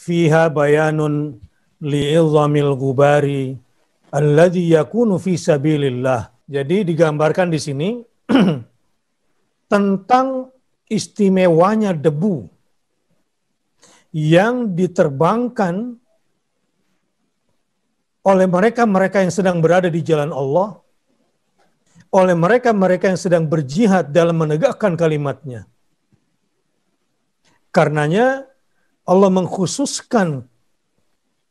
fiha bayanun li'idhamil ghubari alladhi yakunu fi sabilillah. Jadi digambarkan di sini tentang istimewanya debu yang diterbangkan oleh mereka-mereka yang sedang berada di jalan Allah, oleh mereka-mereka yang sedang berjihad dalam menegakkan kalimatnya. Karenanya Allah mengkhususkan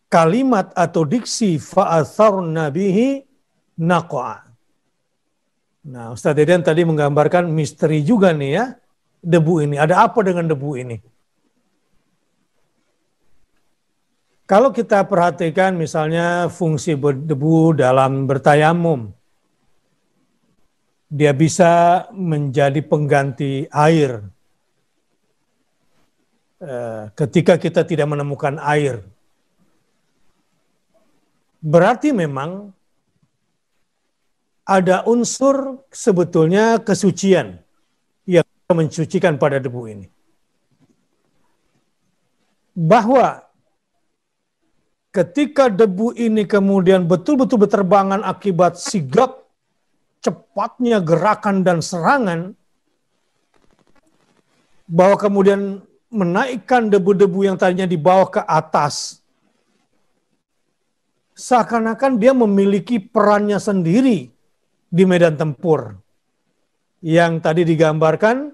kalimat atau diksi fa'atharna bihi naq'a. Nah, Ustaz Dedan tadi menggambarkan misteri juga nih ya, debu ini. Ada apa dengan debu ini? Kalau kita perhatikan misalnya fungsi debu dalam bertayamum, dia bisa menjadi pengganti air. Ketika kita tidak menemukan air. Berarti memang ada unsur sebetulnya kesucian yang mensucikan pada debu ini. Bahwa ketika debu ini kemudian betul-betul berterbangan akibat sigap cepatnya gerakan dan serangan, bahwa kemudian menaikkan debu-debu yang tadinya dibawa ke atas, seakan-akan dia memiliki perannya sendiri di medan tempur. Yang tadi digambarkan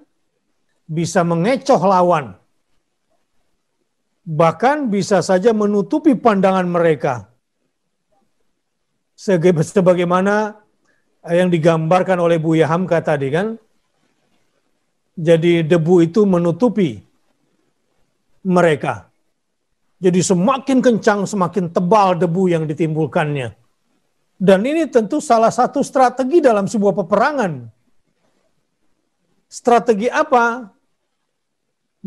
bisa mengecoh lawan. Bahkan bisa saja menutupi pandangan mereka. Sebagaimana yang digambarkan oleh Buya Hamka tadi kan. Jadi debu itu menutupi mereka. Jadi semakin kencang, semakin tebal debu yang ditimbulkannya. Dan ini tentu salah satu strategi dalam sebuah peperangan. Strategi apa?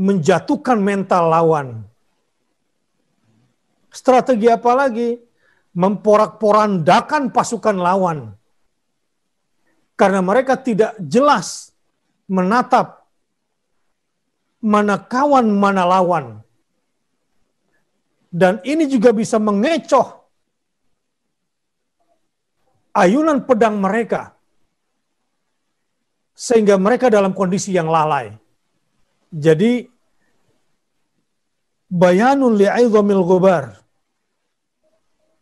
Menjatuhkan mental lawan. Strategi apa lagi? Memporak-porandakan pasukan lawan. Karena mereka tidak jelas menatap mana kawan, mana lawan. Dan ini juga bisa mengecoh ayunan pedang mereka. Sehingga mereka dalam kondisi yang lalai. Jadi, bayanun li'idhamil ghubar.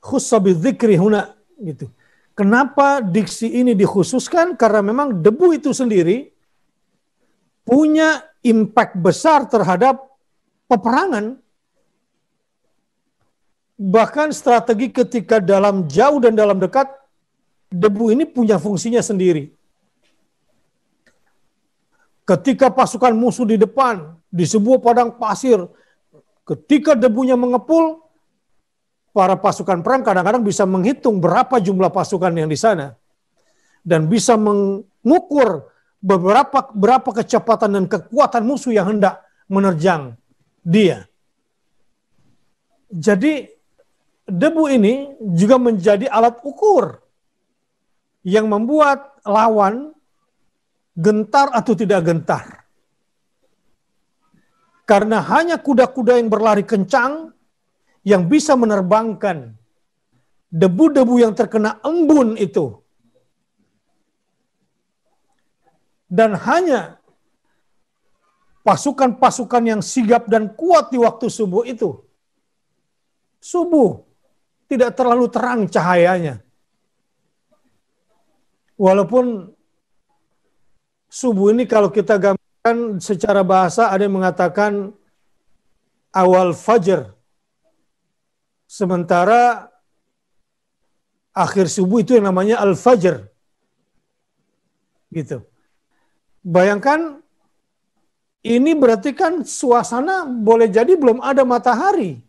Khussa bidzikri huna. Gitu. Kenapa diksi ini dikhususkan? Karena memang debu itu sendiri punya impact besar terhadap peperangan. Bahkan strategi ketika dalam jauh dan dalam dekat, debu ini punya fungsinya sendiri. Ketika pasukan musuh di depan, di sebuah padang pasir, ketika debunya mengepul, para pasukan perang kadang-kadang bisa menghitung berapa jumlah pasukan yang di sana. Dan bisa mengukur berapa kecepatan dan kekuatan musuh yang hendak menerjang dia. Jadi debu ini juga menjadi alat ukur yang membuat lawan gentar atau tidak gentar. Karena hanya kuda-kuda yang berlari kencang yang bisa menerbangkan debu-debu yang terkena embun itu. Dan hanya pasukan-pasukan yang sigap dan kuat di waktu subuh itu. Subuh tidak terlalu terang cahayanya. Walaupun subuh ini kalau kita gambarkan secara bahasa ada yang mengatakan awal fajar. Sementara akhir subuh itu yang namanya al-fajr. Gitu. Bayangkan ini berarti kan suasana boleh jadi belum ada matahari.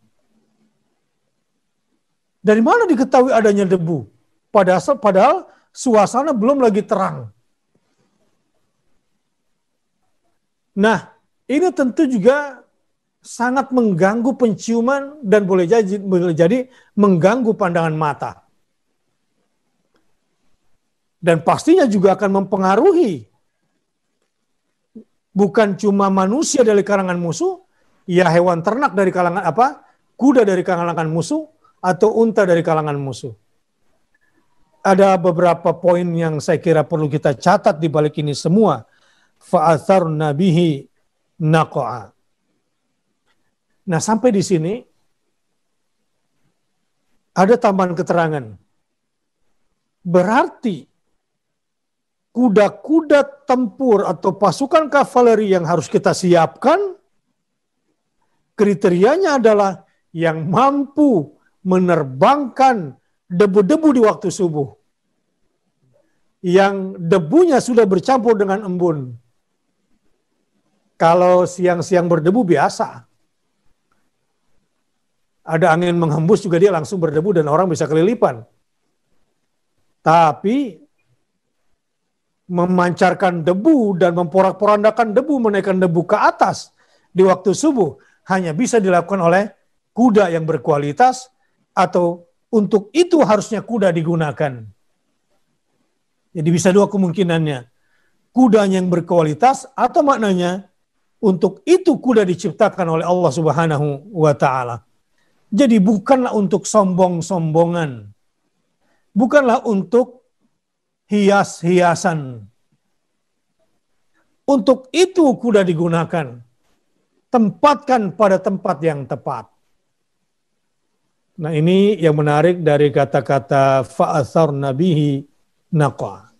Dari mana diketahui adanya debu? Padahal suasana belum lagi terang. Nah, ini tentu juga sangat mengganggu penciuman dan boleh jadi mengganggu pandangan mata. Dan pastinya juga akan mempengaruhi bukan cuma manusia dari kalangan musuh, ya hewan ternak dari kalangan kuda dari kalangan musuh atau unta dari kalangan musuh. Ada beberapa poin yang saya kira perlu kita catat di balik ini semua. Fa'atharna bihi naqa'a. Nah, sampai di sini ada tambahan keterangan. Berarti kuda-kuda tempur atau pasukan kavaleri yang harus kita siapkan, kriterianya adalah yang mampu menerbangkan debu-debu di waktu subuh. Yang debunya sudah bercampur dengan embun. Kalau siang-siang berdebu biasa. Ada angin menghembus juga dia langsung berdebu dan orang bisa kelilipan. Tapi memancarkan debu dan memporak-porandakan debu, menaikkan debu ke atas di waktu subuh hanya bisa dilakukan oleh kuda yang berkualitas, atau untuk itu harusnya kuda digunakan. Jadi bisa dua kemungkinannya. Kuda yang berkualitas atau maknanya untuk itu kuda diciptakan oleh Allah Subhanahu wa taala. Jadi bukanlah untuk sombong-sombongan. Bukanlah untuk hias-hiasan. Untuk itu kuda digunakan. Tempatkan pada tempat yang tepat. Nah, ini yang menarik dari kata-kata fa'atharna bihi naqa'a.